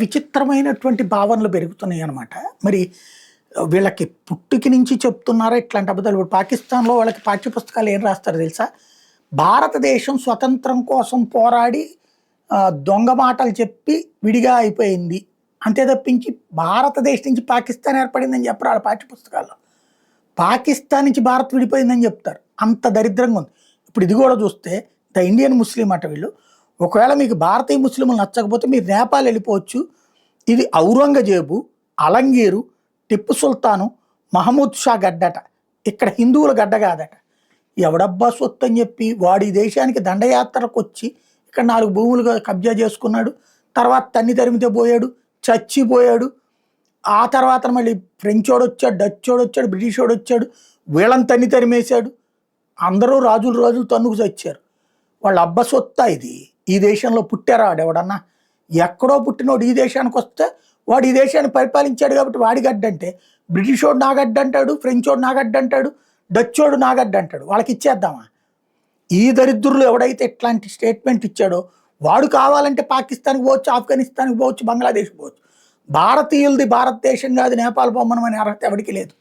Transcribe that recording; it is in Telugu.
విచిత్రమైనటువంటి భావనలు పెరుగుతున్నాయి అనమాట. మరి వీళ్ళకి పుట్టుకి నుంచి చెప్తున్నారా ఇట్లాంటి అబద్ధాలు? ఇప్పుడు పాకిస్తాన్‌లో వాళ్ళకి పాఠ్యపుస్తకాలు ఏం రాస్తారో తెలుసా? భారతదేశం స్వతంత్రం కోసం పోరాడి దొంగ మాటలు చెప్పి విడిగా అయిపోయింది. అంతే తప్పించి భారతదేశం నుంచి పాకిస్తాన్ ఏర్పడిందని చెప్పరు ఆళ్ళ పాఠ్యపుస్తకాల్లో. పాకిస్తాన్ నుంచి భారత్ విడిపోయిందని చెప్తారు. అంత దరిద్రంగా ఉంది. ఇప్పుడు ఇది కూడా చూస్తే ద ఇండియన్ ముస్లిం అట వీళ్ళు. ఒకవేళ మీకు భారతీయ ముస్లింలు నచ్చకపోతే మీరు నేపాల్ వెళ్ళిపోవచ్చు. ఇది ఔరంగజేబు, అలంగీరు, టిప్పు సుల్తాను, మహమూద్ షా గడ్డట. ఇక్కడ హిందువుల గడ్డ కాదట. ఎవడబ్బా సొత్తు అని చెప్పి వాడు ఈ దేశానికి దండయాత్రకు వచ్చి ఇక్కడ 4 భూములుగా కబ్జా చేసుకున్నాడు. తర్వాత తన్ని తరిమితే పోయాడు, చచ్చిపోయాడు. ఆ తర్వాత మళ్ళీ ఫ్రెంచోడు వచ్చాడు, డచ్చోడు వచ్చాడు, బ్రిటిషోడు వచ్చాడు, వీళ్ళని తన్ని తరిమేశాడు. అందరూ రాజులు తన్నుకు చచ్చారు. వాళ్ళ అబ్బ సొత్తా ఇది. ఈ దేశంలో పుట్టారా వాడెవడన్నా? ఎక్కడో పుట్టినోడు ఈ దేశానికి వస్తే వాడు ఈ దేశాన్ని పరిపాలించాడు కాబట్టి వాడి గడ్డ అంటే, బ్రిటిషోడు నా గడ్డ అంటాడు, ఫ్రెంచోడు నా గడ్డ అంటాడు, డచ్చోడు నా గడ్డ అంటాడు. వాళ్ళకి ఇచ్చేద్దామా? ఈ దరిద్రులు ఎవడైతే ఇట్లాంటి స్టేట్మెంట్ ఇచ్చాడో వాడు కావాలంటే పాకిస్తాన్కి పోవచ్చు, ఆఫ్ఘనిస్తాన్కి పోవచ్చు, బంగ్లాదేశ్కి పోవచ్చు. భారతీయులది భారతదేశం కాదు నేపాల్ బొమ్మనం అనే అర్హత ఎవరికి లేదు.